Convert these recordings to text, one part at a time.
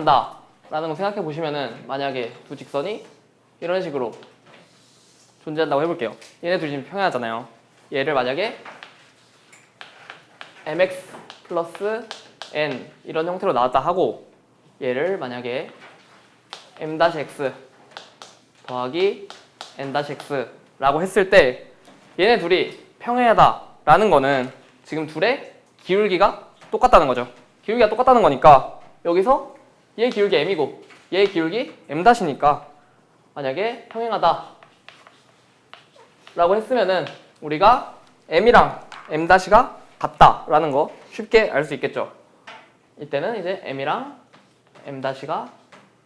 한다 라는 거 생각해 보시면은 만약에 두 직선이 이런 식으로 존재한다고 해볼게요. 얘네 둘이 지금 평행하잖아요. 얘를 만약에 mx 플러스 n 이런 형태로 나왔다 하고 얘를 만약에 m-x 더하기 n-x 라고 했을 때 얘네 둘이 평행하다 라는 거는 지금 둘의 기울기가 똑같다는 거죠. 기울기가 똑같다는 거니까 여기서 얘 기울기 m이고 얘 기울기 m-니까 만약에 평행하다 라고 했으면은 우리가 m이랑 m-가 같다 라는 거 쉽게 알 수 있겠죠. 이때는 이제 m이랑 m-가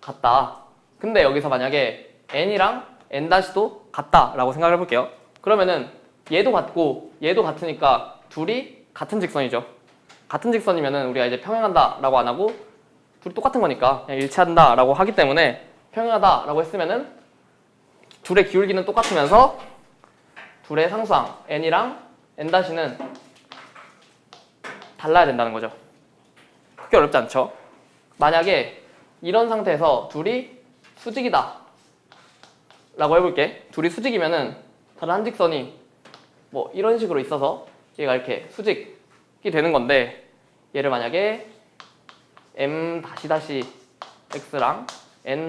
같다. 근데 여기서 만약에 n이랑 n-도 같다 라고 생각을 해볼게요. 그러면은 얘도 같고 얘도 같으니까 둘이 같은 직선이죠. 같은 직선이면은 우리가 이제 평행한다 라고 안 하고 둘이 똑같은 거니까 그냥 일치한다 라고 하기 때문에 평행하다 라고 했으면은 둘의 기울기는 똑같으면서 둘의 상수항 n이랑 n-는 달라야 된다는 거죠. 크게 어렵지 않죠? 만약에 이런 상태에서 둘이 수직이다 라고 해볼게. 둘이 수직이면은 다른 한 직선이 뭐 이런 식으로 있어서 얘가 이렇게 수직이 되는 건데 얘를 만약에 m-x랑 n-,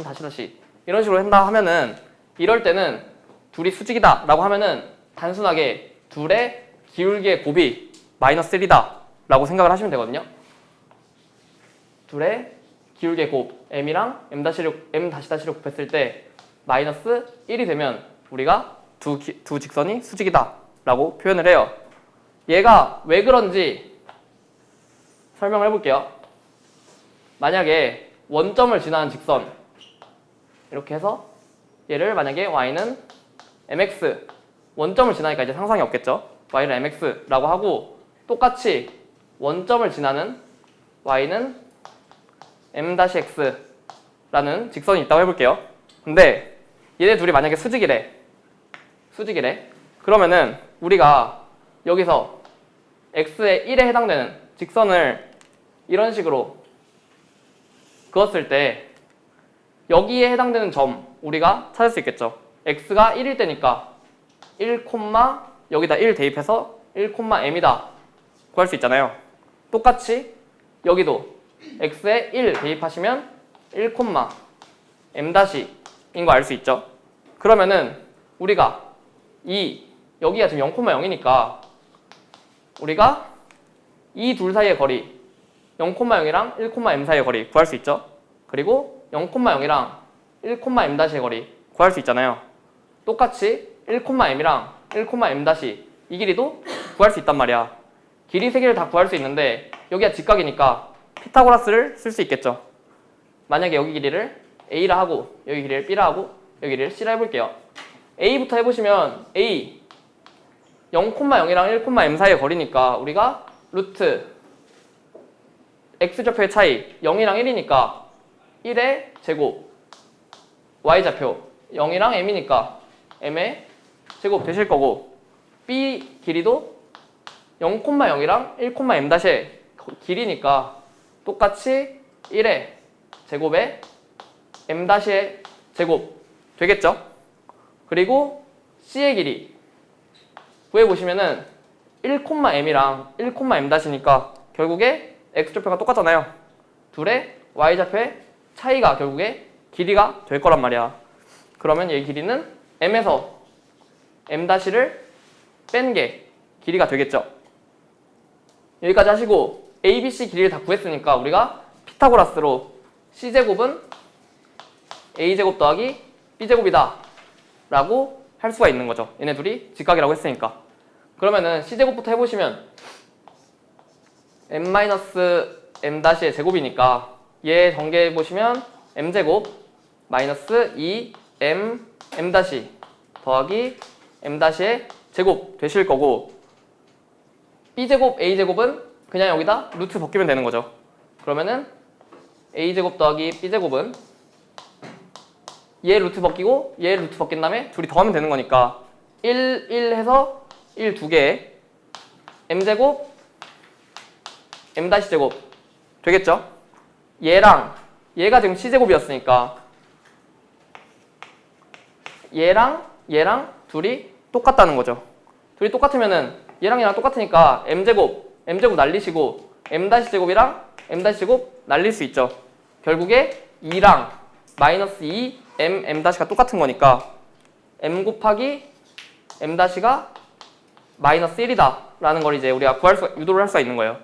이런 식으로 한다 하면은 이럴 때는 둘이 수직이다 라고 하면은 단순하게 둘의 기울기의 곱이 마이너스 1이다 라고 생각을 하시면 되거든요. 둘의 기울기의 곱 m이랑 m-를 곱했을 때 마이너스 1이 되면 우리가 두 직선이 수직이다 라고 표현을 해요. 얘가 왜 그런지 설명을 해볼게요. 만약에 원점을 지나는 직선 이렇게 해서 얘를 만약에 y는 mx 원점을 지나니까 이제 상상이 없겠죠. y는 mx 라고 하고 똑같이 원점을 지나는 y는 m-x 라는 직선이 있다고 해볼게요. 근데 얘네 둘이 만약에 수직이래. 그러면은 우리가 여기서 x의 1에 해당되는 직선을 이런 식으로 그었을 때 여기에 해당되는 점 우리가 찾을 수 있겠죠. x가 1일 때니까 1, 여기다 1 대입해서 1,m이다 구할 수 있잖아요. 똑같이 여기도 x에 1 대입하시면 1,m-인 거 알 수 있죠. 그러면은 우리가 여기가 지금 0,0이니까 우리가 이 둘 사이의 거리 0,0이랑 1,m 사이의 거리 구할 수 있죠. 그리고 0,0이랑 1,m-의 거리 구할 수 있잖아요. 똑같이 1,m이랑 1,m- 이 길이도 구할 수 있단 말이야. 길이 세 개를 다 구할 수 있는데 여기가 직각이니까 피타고라스를 쓸 수 있겠죠. 만약에 여기 길이를 a라 하고 여기 길이를 b라 하고 여기 길이를 c라 해볼게요. a부터 해보시면 a 0,0이랑 1,m 사이의 거리니까 우리가 루트 x좌표의 차이 0이랑 1이니까 1의 제곱 y좌표 0이랑 m이니까 m의 제곱 되실 거고 b 길이도 0,0이랑 1,m-의 길이니까 똑같이 1의 제곱에 m-의 제곱 되겠죠? 그리고 c의 길이 구해보시면은 1,m이랑 1,m-니까 결국에 x좌표가 똑같잖아요. 둘의 y좌표의 차이가 결국에 길이가 될 거란 말이야. 그러면 얘 길이는 m에서 m-를 뺀 게 길이가 되겠죠. 여기까지 하시고 a, b, c 길이를 다 구했으니까 우리가 피타고라스로 c제곱은 a제곱 더하기 b제곱이다 라고 할 수가 있는 거죠. 얘네 둘이 직각이라고 했으니까. 그러면은 c제곱부터 해보시면 m-m-의 제곱이니까 얘 전개해보시면 m제곱 마이너스 2m m- 더하기 m-의 제곱 되실 거고 b제곱 a제곱은 그냥 여기다 루트 벗기면 되는 거죠. 그러면은 a제곱 더하기 b제곱은 얘 루트 벗기고 얘 루트 벗긴 다음에 둘이 더하면 되는 거니까 1, 1 해서 1 두 개에 m제곱 m-제곱 되겠죠? 얘랑 얘가 지금 c제곱이었으니까 얘랑 둘이 똑같다는 거죠. 둘이 똑같으면은 얘랑 똑같으니까 m제곱 날리시고 m-제곱이랑 m-제곱 날릴 수 있죠. 결국에 2랑 마이너스 2 m-가 똑같은 거니까 m 곱하기 m-가 마이너스 1이다 라는 걸 이제 우리가 유도를 할 수가 있는 거예요.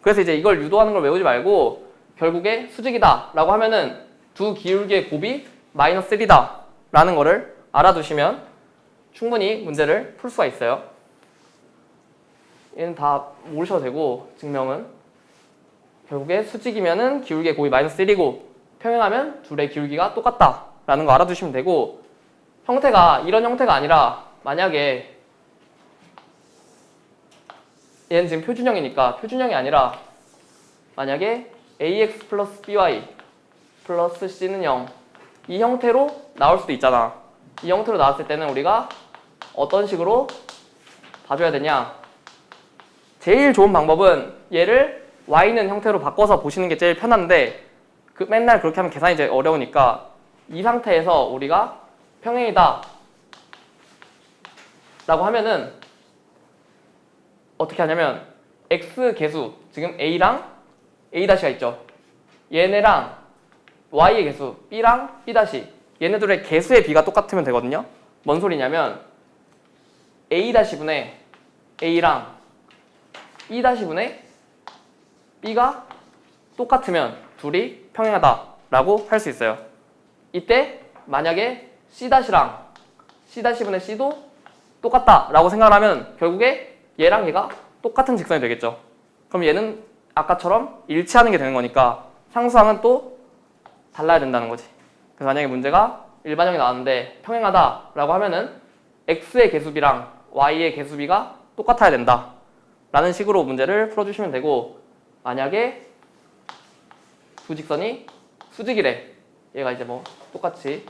그래서 이제 이걸 유도하는 걸 외우지 말고 결국에 수직이다 라고 하면은 두 기울기의 곱이 마이너스 1이다 라는 거를 알아두시면 충분히 문제를 풀 수가 있어요. 얘는 다 모르셔도 되고, 증명은 결국에 수직이면은 기울기의 곱이 마이너스 1이고 평행하면 둘의 기울기가 똑같다 라는 거 알아두시면 되고, 형태가 이런 형태가 아니라 만약에 얘는 지금 표준형이니까 표준형이 아니라 만약에 ax 플러스 by 플러스 c는 0 이 형태로 나올 수도 있잖아. 이 형태로 나왔을 때는 우리가 어떤 식으로 봐줘야 되냐, 제일 좋은 방법은 얘를 y는 형태로 바꿔서 보시는 게 제일 편한데 맨날 그렇게 하면 계산이 이제 어려우니까 이 상태에서 우리가 평행이다 라고 하면은 어떻게 하냐면 x 개수, 지금 a랑 a-가 있죠. 얘네랑 y의 개수 b랑 b-, 얘네들의 개수의 b가 똑같으면 되거든요. 뭔 소리냐면 a-분의 a랑 b-분의 b가 똑같으면 둘이 평행하다라고 할 수 있어요. 이때 만약에 c-랑 c-분의 c도 똑같다라고 생각을 하면 결국에 얘랑 얘가 똑같은 직선이 되겠죠. 그럼 얘는 아까처럼 일치하는 게 되는 거니까 상수항은 또 달라야 된다는 거지. 그래서 만약에 문제가 일반형이 나왔는데 평행하다라고 하면은 x의 개수비랑 y의 개수비가 똑같아야 된다 라는 식으로 문제를 풀어주시면 되고, 만약에 두 직선이 수직이래, 얘가 이제 뭐 똑같이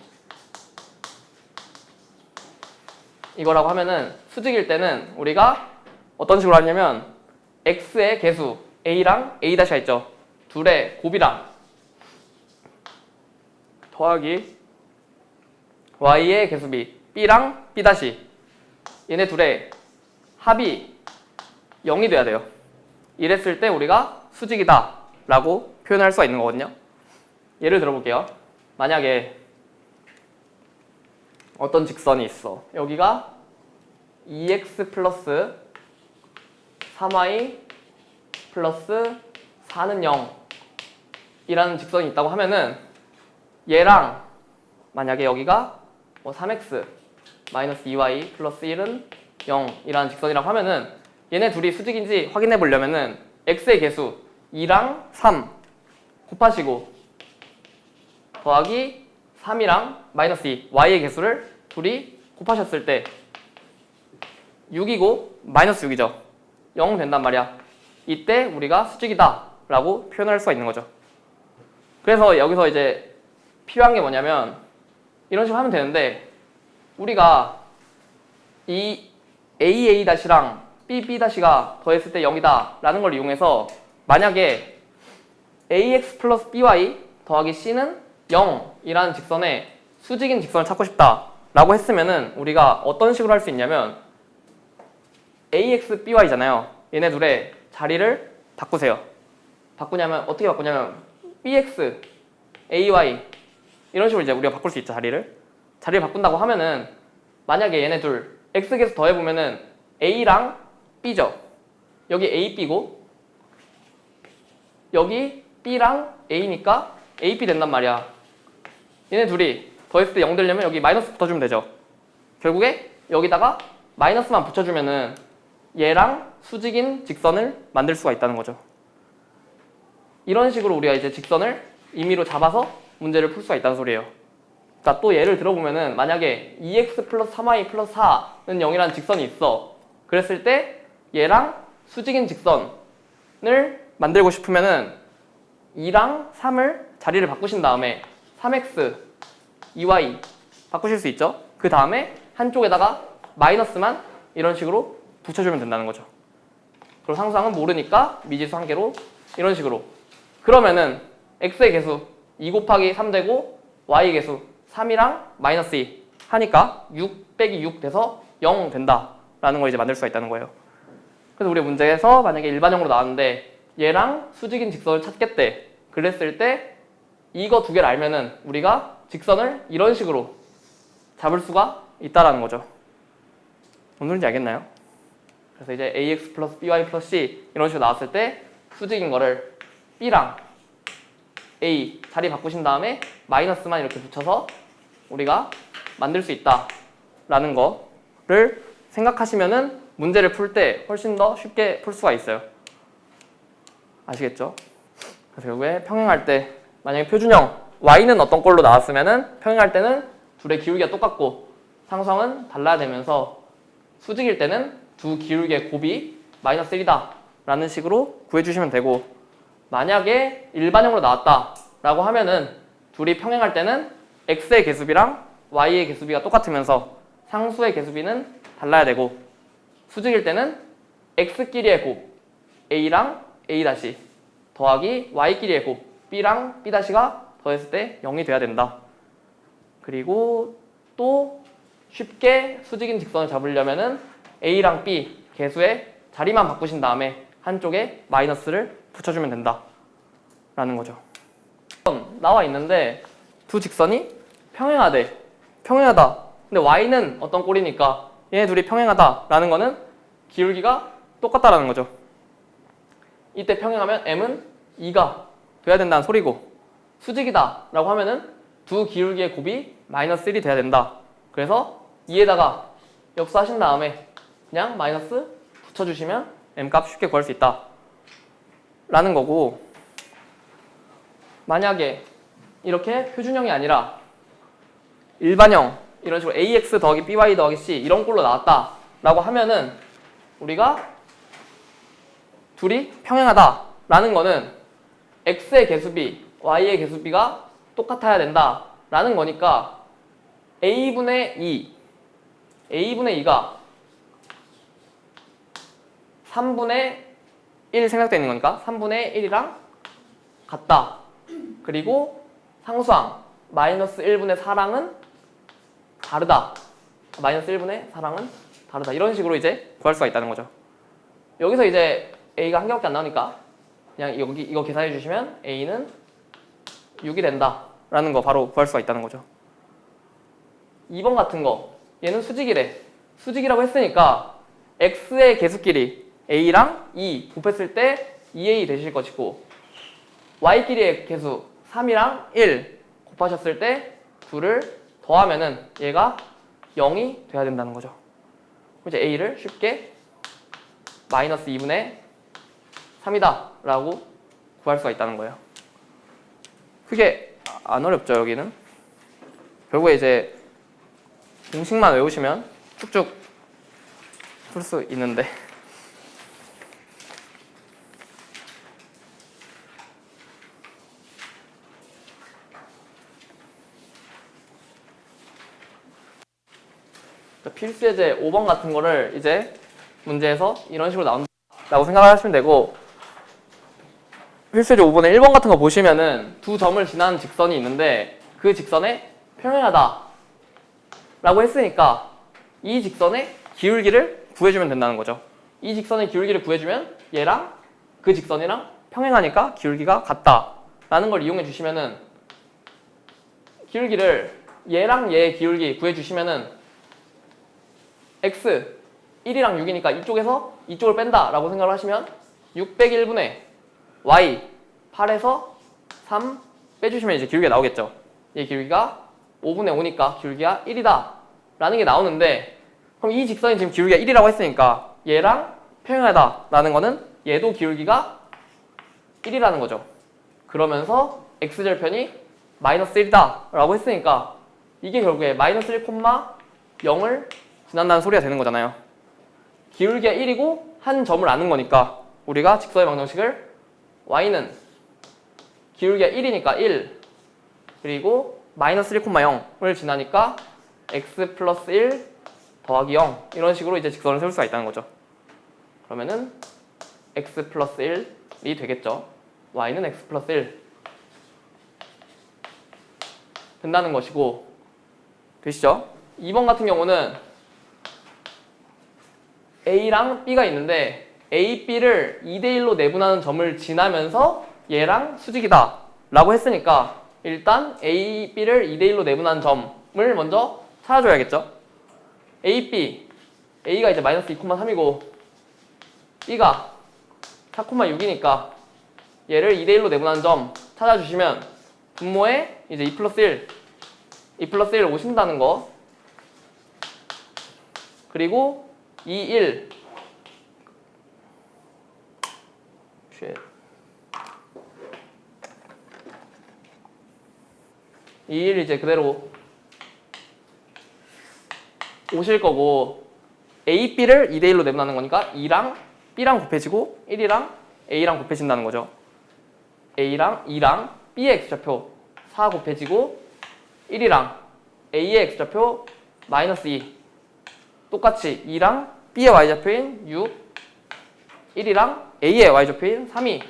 이거라고 하면은 수직일 때는 우리가 어떤 식으로 하냐면 x의 개수 a랑 a-가 있죠. 둘의 곱이랑 더하기 y의 개수비 b랑 b-, 얘네 둘의 합이 0이 돼야 돼요. 이랬을 때 우리가 수직이다 라고 표현할 수가 있는 거거든요. 예를 들어볼게요. 만약에 어떤 직선이 있어. 여기가 2x 플러스 3y 플러스 4는 0 이라는 직선이 있다고 하면은 얘랑 만약에 여기가 뭐 3x 마이너스 2y 플러스 1은 0 이라는 직선이라고 하면은 얘네 둘이 수직인지 확인해 보려면은 x의 개수 2랑 3 곱하시고 더하기 3이랑 마이너스 2 y의 개수를 둘이 곱하셨을 때 6이고 마이너스 6이죠. 0 된단 말이야. 이때 우리가 수직이다 라고 표현할 수가 있는 거죠. 그래서 여기서 이제 필요한 게 뭐냐면 이런 식으로 하면 되는데, 우리가 이 AA-랑 BB-가 더했을 때 0이다 라는 걸 이용해서 만약에 AX 플러스 BY 더하기 C는 0 이라는 직선의 수직인 직선을 찾고 싶다 라고 했으면은 우리가 어떤 식으로 할 수 있냐면 AX, BY잖아요. 얘네 둘의 자리를 바꾸세요. 바꾸냐면 어떻게 바꾸냐면 BX, AY 이런 식으로 이제 우리가 바꿀 수 있죠. 자리를 바꾼다고 하면은 만약에 얘네 둘 X계수 더해보면은 A랑 B죠. 여기 A, B고 여기 B랑 A니까 A, B 된단 말이야. 얘네 둘이 더했을 때 0 되려면 여기 마이너스 붙여주면 되죠. 결국에 여기다가 마이너스만 붙여주면은 얘랑 수직인 직선을 만들 수가 있다는 거죠. 이런 식으로 우리가 이제 직선을 임의로 잡아서 문제를 풀 수가 있다는 소리예요. 자, 또 예를 들어보면은 만약에 2x 플러스 3y 플러스 4는 0이라는 직선이 있어. 그랬을 때 얘랑 수직인 직선을 만들고 싶으면은 2랑 3을 자리를 바꾸신 다음에 3x, 2y 바꾸실 수 있죠. 그 다음에 한쪽에다가 마이너스만 이런 식으로 붙여주면 된다는 거죠. 그리고 상수항은 모르니까 미지수 한 개로 이런 식으로. 그러면은 x의 개수 2 곱하기 3 되고 y 계수 3이랑 마이너스 2 하니까 6 빼기 6 돼서 0 된다라는 걸 이제 만들 수가 있다는 거예요. 그래서 우리 문제에서 만약에 일반형으로 나왔는데 얘랑 수직인 직선을 찾겠대. 그랬을 때 이거 두 개를 알면은 우리가 직선을 이런 식으로 잡을 수가 있다라는 거죠. 뭔 소리인지 알겠나요? 그래서 이제 ax 플러스 by 플러스 c 이런 식으로 나왔을 때 수직인 거를 b랑 a 자리 바꾸신 다음에 마이너스만 이렇게 붙여서 우리가 만들 수 있다라는 거를 생각하시면은 문제를 풀 때 훨씬 더 쉽게 풀 수가 있어요. 아시겠죠? 그래서 결국에 평행할 때 만약에 표준형 y는 어떤 꼴로 나왔으면은 평행할 때는 둘의 기울기가 똑같고 상수항은 달라야 되면서 수직일 때는 두 기울기의 곱이 마이너스 1이다 라는 식으로 구해주시면 되고, 만약에 일반형으로 나왔다 라고 하면은 둘이 평행할 때는 x의 개수비랑 y의 개수비가 똑같으면서 상수의 개수비는 달라야 되고, 수직일 때는 x끼리의 곱 a랑 a' 더하기 y끼리의 곱 b랑 b'가 더했을 때 0이 돼야 된다. 그리고 또 쉽게 수직인 직선을 잡으려면은 a랑 b 개수의 자리만 바꾸신 다음에 한쪽에 마이너스를 붙여주면 된다 라는 거죠. 나와 있는데 두 직선이 평행하다. 근데 y는 어떤 꼴이니까 얘네 둘이 평행하다 라는 거는 기울기가 똑같다라는 거죠. 이때 평행하면 m은 2가 돼야 된다는 소리고, 수직이다 라고 하면은 두 기울기의 곱이 마이너스 1이 돼야 된다. 그래서 2에다가 역수하신 다음에 그냥 마이너스 붙여주시면 m값 쉽게 구할 수 있다 라는 거고, 만약에 이렇게 표준형이 아니라 일반형 이런 식으로 ax 더하기 by 더하기 c 이런 꼴로 나왔다 라고 하면은 우리가 둘이 평행하다 라는 거는 x의 개수비, y의 개수비가 똑같아야 된다 라는 거니까 a분의 2가 3분의 1 생략되어 있는 거니까 3분의 1이랑 같다. 그리고 상수항 마이너스 1분의 4랑은 다르다. 마이너스 1분의 4랑은 다르다. 이런 식으로 이제 구할 수가 있다는 거죠. 여기서 이제 a가 한 개밖에 안 나오니까 그냥 여기 이거 계산해 주시면 a는 6이 된다 라는 거 바로 구할 수가 있다는 거죠. 2번 같은 거 얘는 수직이래. 수직이라고 했으니까 x의 개수끼리 a랑 2 곱했을 때 2a 되실 것이고, y끼리의 개수 3이랑 1 곱하셨을 때 둘을 더하면은 얘가 0이 돼야 된다는 거죠. 이제 a를 쉽게 마이너스 2분의 3이다 라고 구할 수가 있다는 거예요. 그게 안 어렵죠. 여기는 결국에 이제 공식만 외우시면 쭉쭉 풀 수 있는데, 필수 예제 5번 같은 거를 이제 문제에서 이런 식으로 나온다고 생각을 하시면 되고, 필수 예제 5번에 1번 같은 거 보시면은 두 점을 지나는 직선이 있는데 그 직선에 평행하다 라고 했으니까 이 직선의 기울기를 구해주면 된다는 거죠. 이 직선의 기울기를 구해주면 얘랑 그 직선이랑 평행하니까 기울기가 같다 라는 걸 이용해 주시면은, 기울기를 얘랑 얘의 기울기 구해주시면은 x 1이랑 6이니까 이쪽에서 이쪽을 뺀다 라고 생각을 하시면 6 빼기 1분의 y 8에서 3 빼주시면 이제 기울기가 나오겠죠. 이 기울기가 5분의 5니까 기울기가 1이다 라는 게 나오는데, 그럼 이 직선이 지금 기울기가 1이라고 했으니까 얘랑 평행하다 라는 거는 얘도 기울기가 1이라는 거죠. 그러면서 x절편이 마이너스 1이다 라고 했으니까 이게 결국에 마이너스 1, 0을 지난다는 소리가 되는 거잖아요. 기울기가 1이고 한 점을 아는 거니까 우리가 직선의 방정식을 y는 기울기가 1이니까 1, 그리고 마이너스 1, 0을 지나니까 x 플러스 1 더하기 0 이런 식으로 이제 직선을 세울 수가 있다는 거죠. 그러면은 x 플러스 1이 되겠죠. y는 x 플러스 1 된다는 것이고, 되시죠? 2번 같은 경우는 A랑 B가 있는데 A, B를 2대1로 내분하는 점을 지나면서 얘랑 수직이다 라고 했으니까 일단 A, B를 2대1로 내분하는 점을 먼저 찾아줘야겠죠? A, B, A가 이제 마이너스 2,3이고 B가 4,6이니까 얘를 2대1로 내분하는 점 찾아주시면 분모에 이제 2 플러스 1, 2 플러스 1 오신다는 거, 그리고 2, 1 2, 1 이제 그대로 오실 거고, A, B를 2대1로 내분하는 거니까 2랑 B랑 곱해지고 1이랑 A랑 곱해진다는 거죠. A랑 2랑 B의 X좌표 4 곱해지고 1이랑 A의 X좌표 마이너스 2, 똑같이 2랑 B의 Y좌표인 6, 1이랑 A의 Y좌표인 3이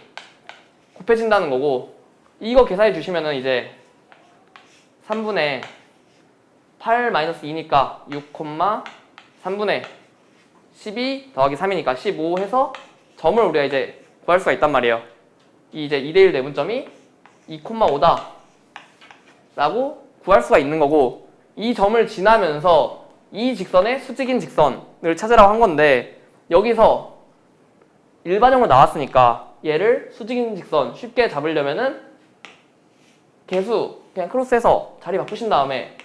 곱해진다는 거고, 이거 계산해 주시면은 이제 3분의 8 마이너스 2니까 6, 3분의 12 더하기 3이니까 15 해서 점을 우리가 이제 구할 수가 있단 말이에요. 이 이제 2대1 내분점이 2,5다 라고 구할 수가 있는 거고, 이 점을 지나면서 이 직선의 수직인 직선을 찾으라고 한 건데, 여기서 일반형으로 나왔으니까 얘를 수직인 직선 쉽게 잡으려면은 개수 그냥 크로스해서 자리 바꾸신 다음에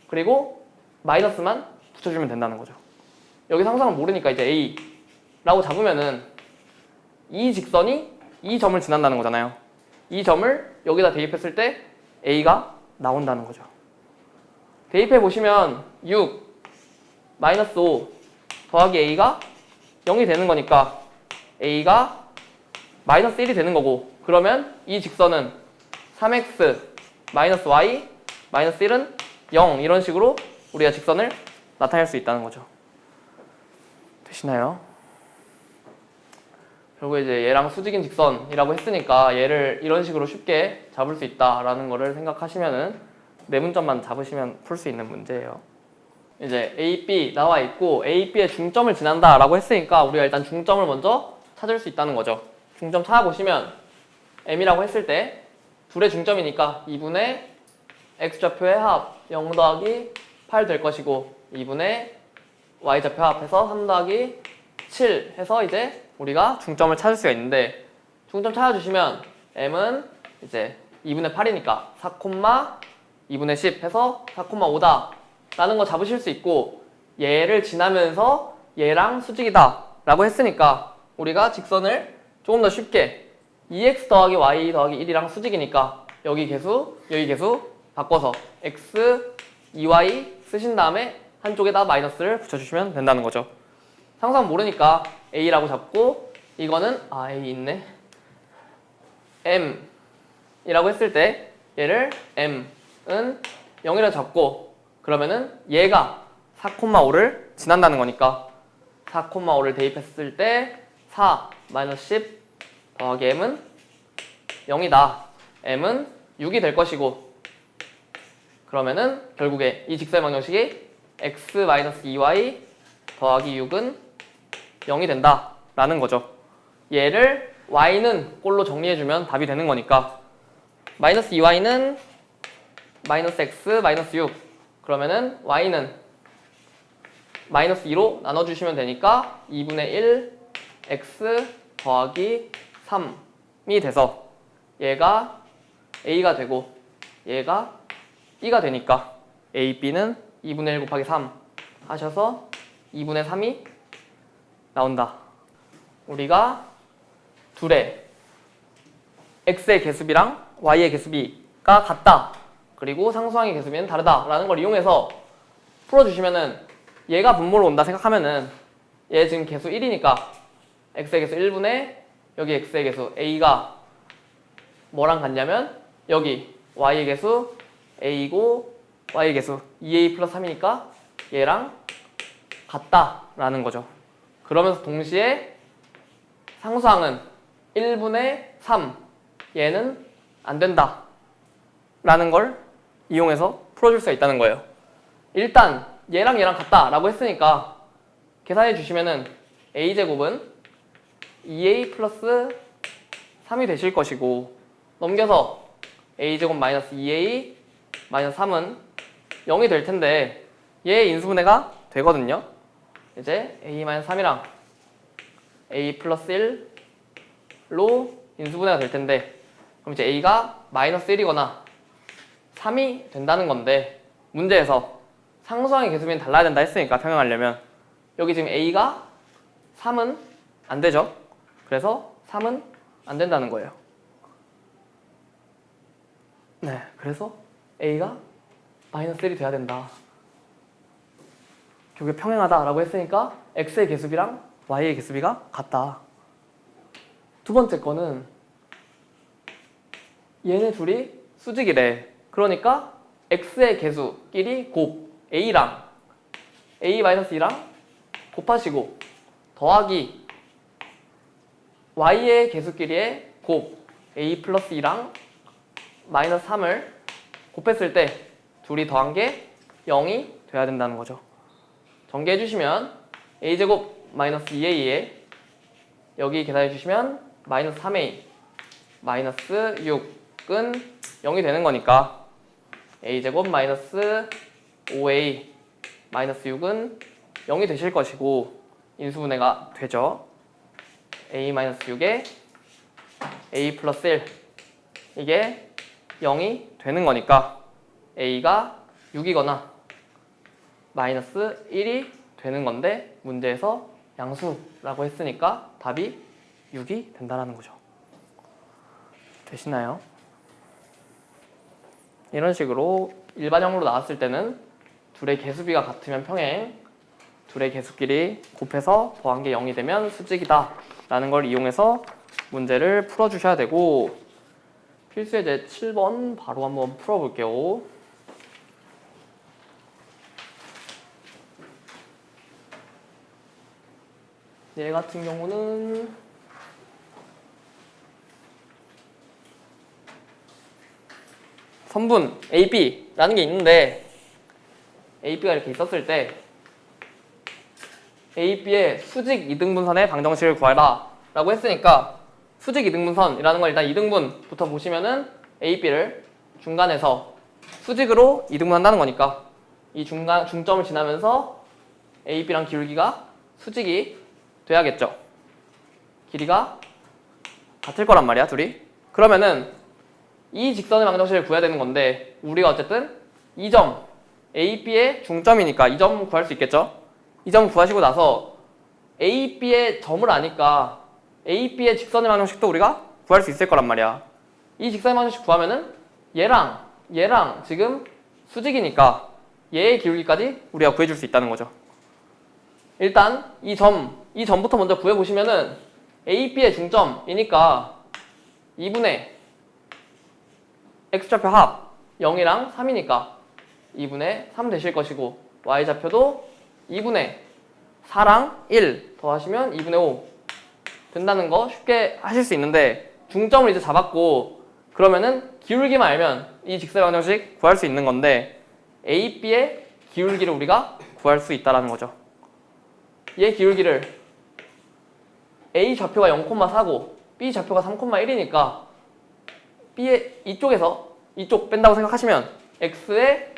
그리고 마이너스만 붙여주면 된다는 거죠. 여기 상상을 모르니까 이제 A라고 잡으면은 이 직선이 이 점을 지난다는 거잖아요. 이 점을 여기다 대입했을 때 A가 나온다는 거죠. 대입해 보시면 6 마이너스 5 더하기 A가 0이 되는 거니까 A가 마이너스 1이 되는 거고, 그러면 이 직선은 3x 마이너스 y 마이너스 1은 0, 이런 식으로 우리가 직선을 나타낼 수 있다는 거죠. 되시나요? 결국 이제 얘랑 수직인 직선이라고 했으니까 얘를 이런 식으로 쉽게 잡을 수 있다라는 거를 생각하시면은 내분점만 잡으시면 풀 수 있는 문제예요. 이제 A, B 나와 있고 A, B의 중점을 지난다라고 했으니까 우리가 일단 중점을 먼저 찾을 수 있다는 거죠. 중점 찾아보시면 M이라고 했을 때 둘의 중점이니까 2분의 X좌표의 합 0 더하기 8 될 것이고, 2분의 Y좌표 합해서 3 더하기 7 해서 이제 우리가 중점을 찾을 수가 있는데, 중점 찾아주시면 M은 이제 2분의 8이니까 4, 2분의 10 해서 4,5다 라는 거 잡으실 수 있고, 얘를 지나면서 얘랑 수직이다 라고 했으니까 우리가 직선을 조금 더 쉽게 2x 더하기 y 더하기 1이랑 수직이니까 여기 개수 바꿔서 x, 2y 쓰신 다음에 한쪽에다 마이너스를 붙여주시면 된다는 거죠. 상상 모르니까 a라고 잡고, 이거는 a 있네, m 이라고 했을 때 얘를 m은 0이라 잡고, 그러면은 얘가 4,5를 지난다는 거니까 4,5를 대입했을 때 4 마이너스 10 더하기 m은 0이다. m은 6이 될 것이고, 그러면은 결국에 이 직선의 방정식이 x 마이너스 2y 더하기 6은 0이 된다 라는 거죠. 얘를 y는 꼴로 정리해주면 답이 되는 거니까 마이너스 2y는 마이너스 x 마이너스 6, 그러면은 y는 마이너스 2로 나눠주시면 되니까 2분의 1 x 더하기 3이 돼서 얘가 a가 되고 얘가 b가 되니까 a, b는 2분의 1 곱하기 3 하셔서 2분의 3이 나온다. 우리가 둘의 x의 개수비랑 y의 개수비가 같다, 그리고 상수항의 개수비는 다르다 라는 걸 이용해서 풀어주시면은 얘가 분모로 온다 생각하면은 얘 지금 개수 1이니까 x의 개수 1분의 여기 x의 개수 a가 뭐랑 같냐면 여기 y의 개수 a고 y의 개수 2a 플러스 3이니까 얘랑 같다 라는 거죠. 그러면서 동시에 상수항은 1분의 3, 얘는 안 된다 라는 걸 이용해서 풀어줄 수가 있다는 거예요. 일단 얘랑 얘랑 같다라고 했으니까 계산해 주시면은 a제곱은 2a 플러스 3이 되실 것이고, 넘겨서 a제곱 마이너스 2a 마이너스 3은 0이 될 텐데 얘 인수분해가 되거든요. 이제 a 마이너스 3이랑 a 플러스 1로 인수분해가 될 텐데, 그럼 이제 a가 마이너스 1이거나 3이 된다는 건데, 문제에서 상수항의 개수비는 달라야 된다 했으니까 평행하려면 여기 지금 a가 3은 안 되죠. 그래서 3은 안 된다는 거예요. 네, 그래서 a가 마이너스 1이 돼야 된다. 결국에 평행하다라고 했으니까 x의 개수비랑 y의 개수비가 같다. 두 번째 거는 얘네 둘이 수직이래. 그러니까 x의 개수끼리 곱 a랑 a-2랑 곱하시고 더하기 y의 개수끼리의 곱 a 플러스 2랑 마이너스 3을 곱했을 때 둘이 더한 게 0이 돼야 된다는 거죠. 전개해 주시면 a제곱 마이너스 2a에 여기 계산해 주시면 마이너스 3a 마이너스 6은 0이 되는 거니까 a제곱 마이너스 5a 마이너스 6은 0이 되실 것이고, 인수분해가 되죠. a 마이너스 6에 a 플러스 1 이게 0이 되는 거니까 a가 6이거나 마이너스 1이 되는 건데, 문제에서 양수라고 했으니까 답이 6이 된다는 거죠. 되시나요? 이런 식으로 일반형으로 나왔을 때는 둘의 개수비가 같으면 평행, 둘의 개수끼리 곱해서 더한 게 0이 되면 수직이다 라는 걸 이용해서 문제를 풀어주셔야 되고, 필수예제 7번 바로 한번 풀어볼게요. 얘 같은 경우는 선분 AB라는 게 있는데, AB가 이렇게 있었을 때 AB의 수직 이등분선의 방정식을 구하라 라고 했으니까, 수직 이등분선이라는 건 일단 이등분부터 보시면은 AB를 중간에서 수직으로 이등분한다는 거니까 이 중점을 지나면서 AB랑 기울기가 수직이 돼야겠죠. 길이가 같을 거란 말이야, 둘이. 그러면은 이 직선의 방정식을 구해야 되는 건데, 우리가 어쨌든 이 점 AB의 중점이니까 이 점 구할 수 있겠죠. 이 점 구하시고 나서 AB의 점을 아니까 AB의 직선의 방정식도 우리가 구할 수 있을 거란 말이야. 이 직선의 방정식 구하면은 얘랑 지금 수직이니까 얘의 기울기까지 우리가 구해줄 수 있다는 거죠. 일단 이 점부터 먼저 구해보시면은 AB의 중점이니까 2분의 X좌표 합 0이랑 3이니까 2분의 3 되실 것이고, Y좌표도 2분의 4랑 1 더하시면 2분의 5 된다는 거 쉽게 하실 수 있는데, 중점을 이제 잡았고 그러면은 기울기만 알면 이 직선의 방정식 구할 수 있는 건데, AB의 기울기를 우리가 구할 수 있다는 거죠. 얘 기울기를 A 좌표가 0,4고 B 좌표가 3,1이니까 B의 이쪽에서 이쪽 뺀다고 생각하시면 X의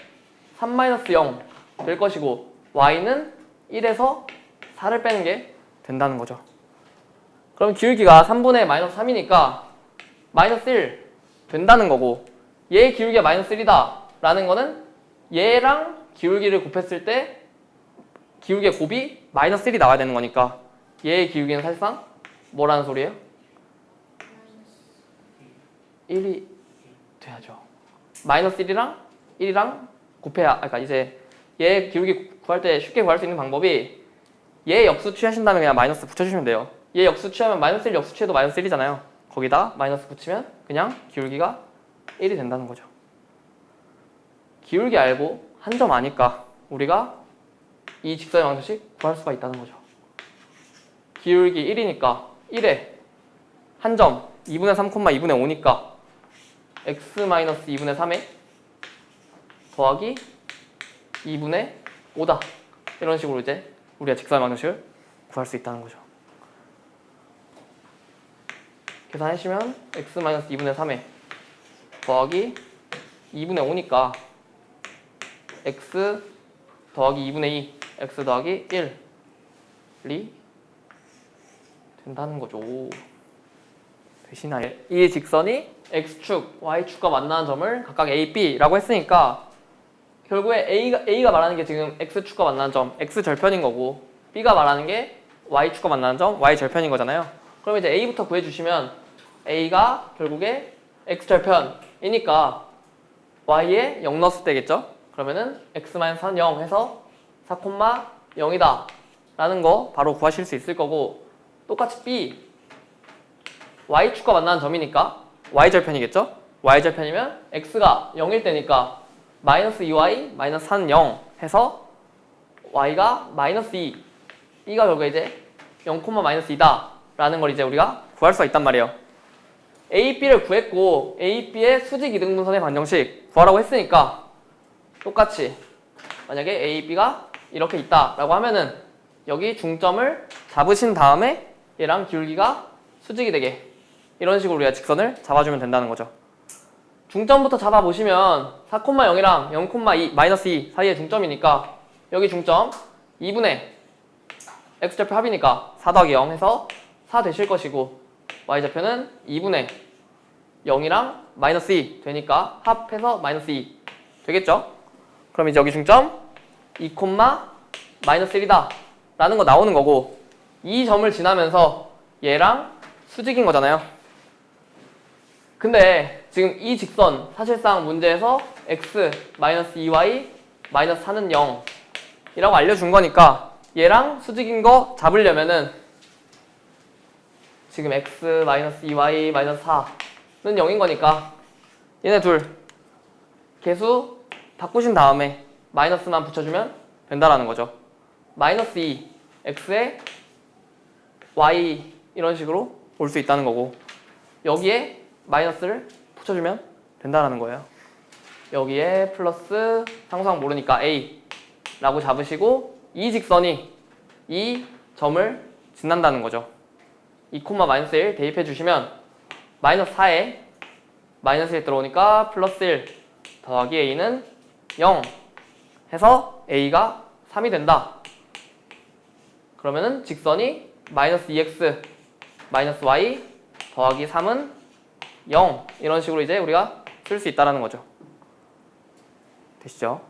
3-0 될 것이고, Y는 1에서 4를 빼는 게 된다는 거죠. 그럼 기울기가 3분의 마이너스 3이니까 마이너스 1 된다는 거고, 얘의 기울기가 마이너스 1이다 라는 거는 얘랑 기울기를 곱했을 때 기울기의 곱이 마이너스 1이 나와야 되는 거니까 얘의 기울기는 사실상 뭐라는 소리예요? 1이 돼야죠. 마이너스 1이랑 곱해야, 그러니까 이제 얘 기울기 구할 때 쉽게 구할 수 있는 방법이, 얘 역수 취하신다면 그냥 마이너스 붙여주시면 돼요. 얘 역수 취하면 마이너스 1 역수 취해도 마이너스 1이잖아요. 거기다 마이너스 붙이면 그냥 기울기가 1이 된다는 거죠. 기울기 알고 한 점 아니까 우리가 이 직선의 방정식 구할 수가 있다는 거죠. 기울기 1이니까 1에 한 점 2분의 3, 2분의 5니까 x-2분의 3에 더하기 2분의 5다. 이런 식으로 이제 우리가 직선의 방정식을 구할 수 있다는 거죠. 계산해주시면 x-2분의 3에 더하기 2분의 5니까 x 더하기 2분의 2, x 더하기 1이 된다는 거죠. 되시나요? 이 직선이 x축, y축과 만나는 점을 각각 a, b라고 했으니까 결국에 a가 말하는 게 지금 x축과 만나는 점, x절편인 거고 b가 말하는 게 y축과 만나는 점, y절편인 거잖아요. 그럼 이제 a부터 구해주시면 a가 결국에 x절편이니까 y에 0 넣었을 때겠죠? 그러면은 x-1 0 해서 4,0이다 라는 거 바로 구하실 수 있을 거고, 똑같이 b y축과 만나는 점이니까 y절편이겠죠? y절편이면 x가 0일 때니까 마이너스 2y 마이너스 4는 0 해서 y가 마이너스 2, b가 결국에 이제 0, 마이너스 2다 라는 걸 이제 우리가 구할 수가 있단 말이에요. a, b를 구했고 a, b의 수직 이등분선의 방정식 구하라고 했으니까 똑같이 만약에 a, b가 이렇게 있다 라고 하면은 여기 중점을 잡으신 다음에 얘랑 기울기가 수직이 되게 이런 식으로 우리가 직선을 잡아주면 된다는 거죠. 중점부터 잡아보시면 4,0이랑 0,2 마이너스 2 사이의 중점이니까 여기 중점 2분의 x좌표 합이니까 4 더하기 0 해서 4 되실 것이고, y좌표는 2분의 0이랑 마이너스 2 되니까 합해서 마이너스 2 되겠죠? 그럼 이제 여기 중점 2, 마이너스 1이다 라는 거 나오는 거고, 이 점을 지나면서 얘랑 수직인 거잖아요. 근데 지금 이 직선 사실상 문제에서 x 마이너스 2y 마이너스 4는 0 이라고 알려준 거니까 얘랑 수직인 거 잡으려면은 지금 x 마이너스 2y 마이너스 4는 0인 거니까 얘네 둘 개수 바꾸신 다음에 마이너스만 붙여주면 된다라는 거죠. 마이너스 2 x에 y 이런 식으로 올 수 있다는 거고, 여기에 마이너스를 붙여주면 된다라는 거예요. 여기에 플러스 상수항 모르니까 a 라고 잡으시고 이 직선이 이 점을 지난다는 거죠. 2, 마이너스 1 대입해 주시면 마이너스 4에 마이너스 1 들어오니까 플러스 1 더하기 a는 0 해서 a가 3이 된다. 그러면은 직선이 마이너스 2x 마이너스 y 더하기 3은 0 이런 식으로 이제 우리가 쓸 수 있다라는 거죠. 되시죠?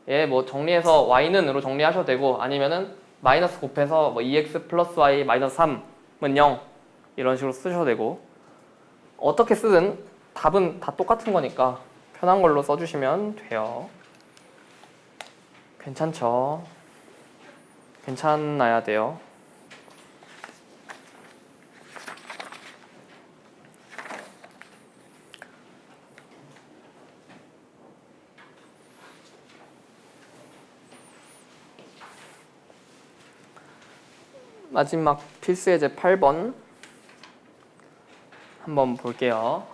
예, 뭐 정리해서 y는으로 정리하셔도 되고, 아니면은 마이너스 곱해서 뭐 2x 플러스 y 마이너스 3은 0 이런 식으로 쓰셔도 되고, 어떻게 쓰든 답은 다 똑같은 거니까 편한 걸로 써주시면 돼요. 괜찮죠? 괜찮아야 돼요. 마지막 필수 예제 8번 한번 볼게요.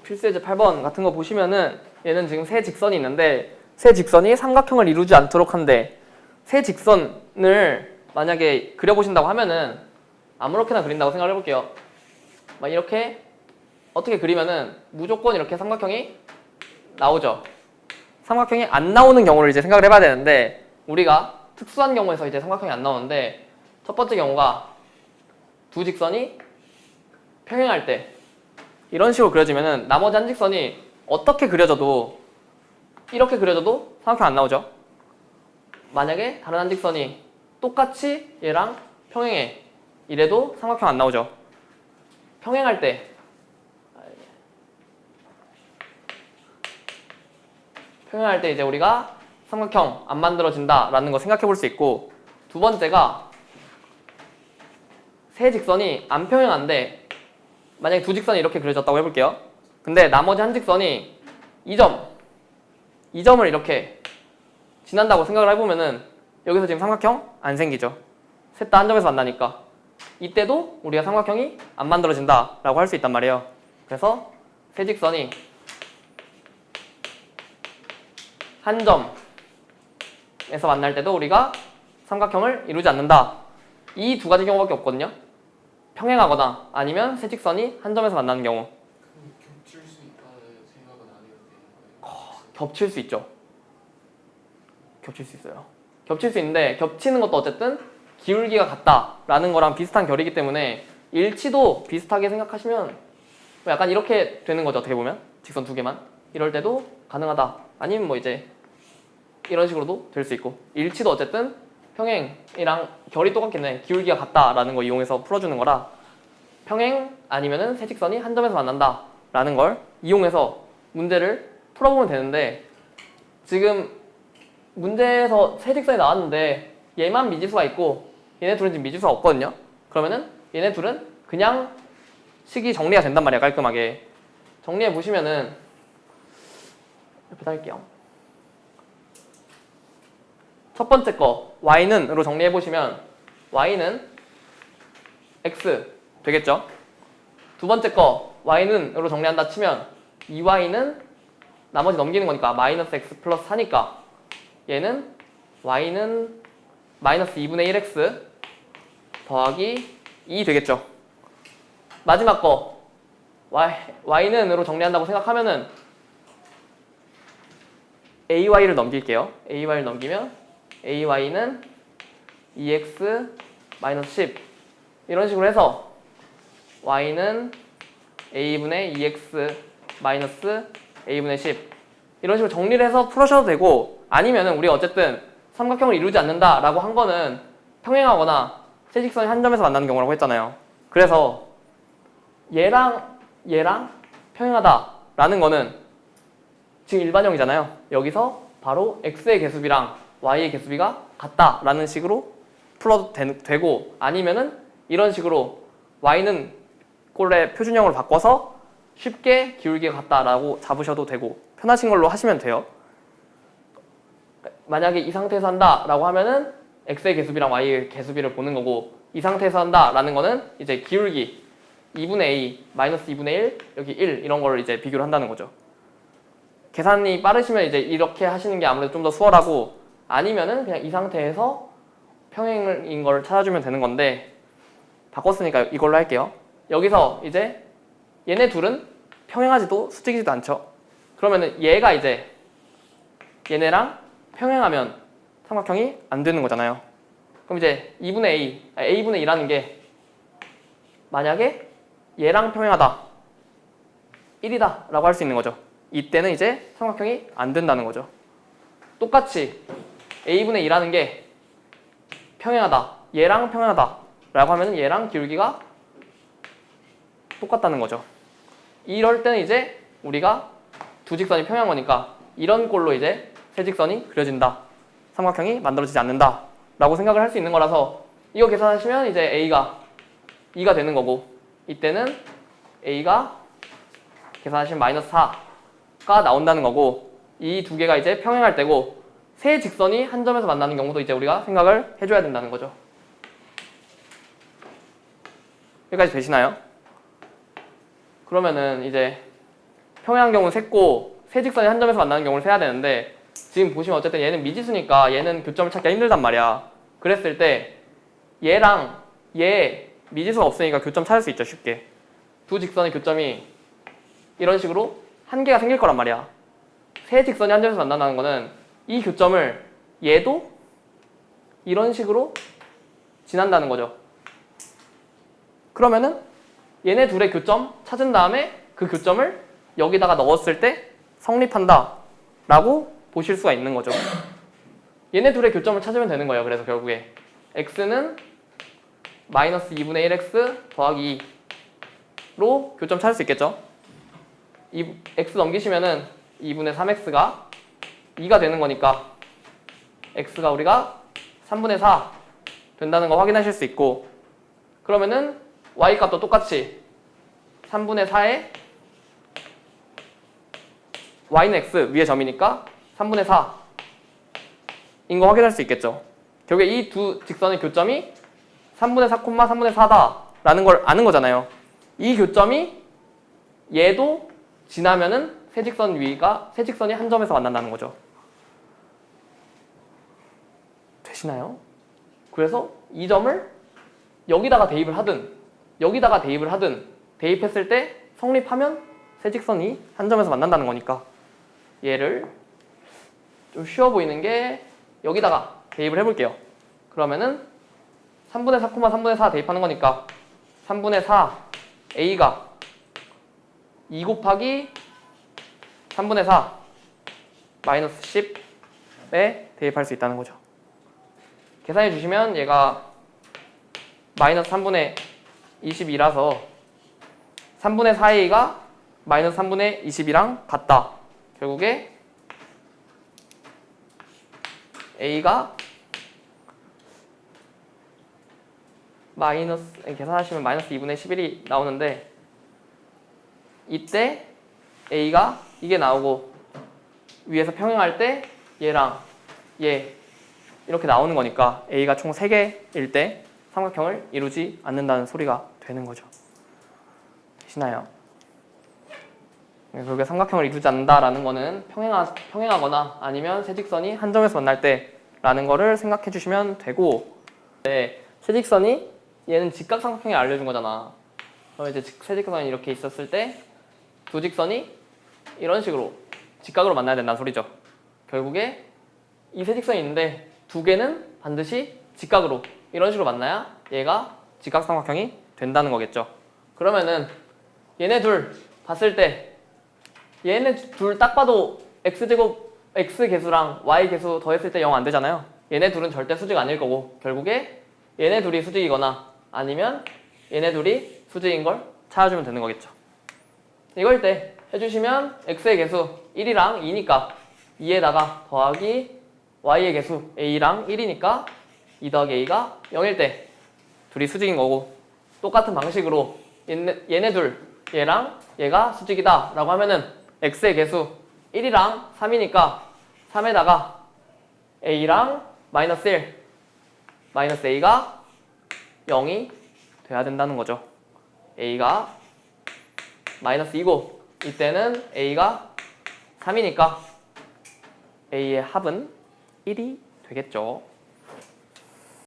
필수 예제 8번 같은 거 보시면은 얘는 지금 세 직선이 있는데 세 직선이 삼각형을 이루지 않도록 한데, 세 직선을 만약에 그려보신다고 하면은 아무렇게나 그린다고 생각을 해볼게요. 막 이렇게 어떻게 그리면은 무조건 이렇게 삼각형이 나오죠. 삼각형이 안 나오는 경우를 이제 생각을 해봐야 되는데, 우리가 특수한 경우에서 이제 삼각형이 안 나오는데, 첫 번째 경우가 두 직선이 평행할 때 이런 식으로 그려지면은 나머지 한 직선이 어떻게 그려져도 이렇게 그려져도 삼각형 안 나오죠. 만약에 다른 한 직선이 똑같이 얘랑 평행해 이래도 삼각형 안 나오죠. 평행할 때 이제 우리가 삼각형 안 만들어진다 라는 거 생각해 볼 수 있고, 두 번째가 세 직선이 안 평행한데 만약에 두 직선이 이렇게 그려졌다고 해볼게요. 근데 나머지 한 직선이 이 점을 이렇게 지난다고 생각을 해보면은 여기서 지금 삼각형 안 생기죠. 셋 다 한 점에서 만나니까. 이때도 우리가 삼각형이 안 만들어진다라고 할 수 있단 말이에요. 그래서 세 직선이 한 점에서 만날 때도 우리가 삼각형을 이루지 않는다. 이 두 가지 경우밖에 없거든요. 평행하거나 아니면 세 직선이 한 점에서 만나는 경우. 겹칠 수 있다는 생각은 안 해도 되는 거예요? 겹칠 수 있죠. 겹칠 수 있어요. 겹칠 수 있는데 겹치는 것도 어쨌든 기울기가 같다라는 거랑 비슷한 결이기 때문에 일치도 비슷하게 생각하시면 약간 이렇게 되는 거죠. 어떻게 보면 직선 두 개만 이럴 때도 가능하다. 아니면 뭐 이제 이런 식으로도 될 수 있고 일치도 어쨌든 평행이랑 결이 똑같겠네. 기울기가 같다라는 거 이용해서 풀어주는 거라 평행 아니면은 세 직선이 한 점에서 만난다라는 걸 이용해서 문제를 풀어보면 되는데 지금 문제에서 세 직선이 나왔는데 얘만 미지수가 있고 얘네 둘은 지금 미지수가 없거든요. 그러면은 얘네 둘은 그냥 식이 정리가 된단 말이야. 깔끔하게 정리해 보시면은 옆에다 할게요. 첫 번째 거 y는으로 정리해 보시면 y는 x 되겠죠. 두 번째 거 y는으로 정리한다 치면 2y는 나머지 넘기는 거니까 마이너스 x 플러스 4니까 얘는 y는 마이너스 2분의 1x 더하기 2 되겠죠. 마지막 거 y는으로 정리한다고 생각하면은 ay를 넘길게요. ay를 넘기면 ay는 2x 마이너스 10 이런 식으로 해서 y는 a분의 2x 마이너스 a분의 10 이런 식으로 정리를 해서 풀으셔도 되고 아니면은 우리가 어쨌든 삼각형을 이루지 않는다라고 한 거는 평행하거나 세 직선이 한 점에서 만나는 경우라고 했잖아요. 그래서 얘랑 평행하다라는 거는 지금 일반형이잖아요. 여기서 바로 x의 개수비랑 y의 개수비가 같다라는 식으로 풀어도 되고 아니면은 이런 식으로 y는 꼴의 표준형으로 바꿔서 쉽게 기울기가 같다라고 잡으셔도 되고 편하신 걸로 하시면 돼요. 만약에 이 상태에서 한다라고 하면은 x의 개수비랑 y의 개수비를 보는 거고 이 상태에서 한다라는 거는 이제 기울기 2분의 a 마이너스 2분의 1 여기 1 이런 거를 이제 비교를 한다는 거죠. 계산이 빠르시면 이제 이렇게 하시는 게 아무래도 좀 더 수월하고 아니면은 그냥 이 상태에서 평행인 걸 찾아주면 되는 건데 바꿨으니까 이걸로 할게요. 여기서 이제 얘네 둘은 평행하지도 수직이지도 않죠. 그러면은 얘가 이제 얘네랑 평행하면 삼각형이 안 되는 거잖아요. 그럼 이제 2분의 a분의 2라는 게 만약에 얘랑 평행하다 1이다 라고 할 수 있는 거죠. 이때는 이제 삼각형이 안 된다는 거죠. 똑같이 a분의 2라는 게 평행하다 얘랑 평행하다 라고 하면 얘랑 기울기가 똑같다는 거죠. 이럴 때는 이제 우리가 두 직선이 평행한 거니까 이런 꼴로 이제 세 직선이 그려진다. 삼각형이 만들어지지 않는다 라고 생각을 할 수 있는 거라서 이거 계산하시면 이제 a가 2가 되는 거고 이때는 a가 계산하시면 마이너스 4가 나온다는 거고 이 두 개가 이제 평행할 때고 세 직선이 한 점에서 만나는 경우도 이제 우리가 생각을 해줘야 된다는 거죠. 여기까지 되시나요? 그러면은 이제 평행한 경우는 셌고 세 직선이 한 점에서 만나는 경우를 세야 되는데 지금 보시면 어쨌든 얘는 미지수니까 얘는 교점을 찾기가 힘들단 말이야. 그랬을 때 얘랑 얘 미지수가 없으니까 교점 찾을 수 있죠. 쉽게. 두 직선의 교점이 이런 식으로 한 개가 생길 거란 말이야. 세 직선이 한 점에서 만난다는 거는 이 교점을 얘도 이런 식으로 지난다는 거죠. 그러면은 얘네 둘의 교점 찾은 다음에 그 교점을 여기다가 넣었을 때 성립한다 라고 보실 수가 있는 거죠. 얘네 둘의 교점을 찾으면 되는 거예요. 그래서 결국에 x는 마이너스 2분의 1x 더하기 2로 교점 찾을 수 있겠죠. x 넘기시면은 2분의 3x가 2가 되는 거니까 x가 우리가 3분의 4 된다는 거 확인하실 수 있고 그러면은 y 값도 똑같이 3분의 4에 y는 x 위에 점이니까 3분의 4 거 확인할 수 있겠죠. 결국에 이 두 직선의 교점이 3분의 4, 3분의 4다 라는 걸 아는 거잖아요. 이 교점이 얘도 지나면은 세 직선이 한 점에서 만난다는 거죠. 되시나요? 그래서 이 점을 여기다가 대입을 하든 여기다가 대입을 하든 대입했을 때 성립하면 세 직선이 한 점에서 만난다는 거니까 얘를 좀 쉬워 보이는 게 여기다가 대입을 해볼게요. 그러면은 3분의 4, 3분의 4 대입하는 거니까 3분의 4 A가 2 곱하기 3분의 4 마이너스 10에 대입할 수 있다는 거죠. 계산해 주시면 얘가 마이너스 3분의 22라서 3분의 4A가 마이너스 3분의 22랑 같다. 결국에 A가 계산하시면 마이너스 2분의 11이 나오는데 이때 A가 이게 나오고 위에서 평행할 때 얘랑 얘 이렇게 나오는 거니까 A가 총 3개일 때 삼각형을 이루지 않는다는 소리가 되는 거죠. 되시나요? 결국에 삼각형을 이루지 않는다라는 거는 평행하거나 아니면 세 직선이 한 점에서 만날 때라는 거를 생각해 주시면 되고, 네, 세 직선이 얘는 직각삼각형이 알려준 거잖아. 그럼 이제 세 직선이 이렇게 있었을 때 두 직선이 이런 식으로 직각으로 만나야 된다는 소리죠. 결국에 이 세 직선이 있는데 두 개는 반드시 직각으로 이런 식으로 만나야 얘가 직각삼각형이 된다는 거겠죠. 그러면은 얘네 둘 봤을 때 얘네 둘 딱 봐도 x제곱 x 개수랑 y 개수 더했을 때 0 안 되잖아요. 얘네 둘은 절대 수직 아닐 거고 결국에 얘네 둘이 수직이거나 아니면 얘네 둘이 수직인 걸 찾아주면 되는 거겠죠. 이걸 때 해주시면 x의 개수 1이랑 2니까 2에다가 더하기 y의 개수 a랑 1이니까 2 더하기 a가 0일 때 둘이 수직인 거고, 똑같은 방식으로 얘네 둘 얘랑 얘가 수직이다 라고 하면은 x의 개수 1이랑 3이니까 3에다가 a랑 마이너스 1 마이너스 a가 0이 돼야 된다는 거죠. a가 마이너스 2고 이때는 a가 3이니까 a의 합은 1이 되겠죠.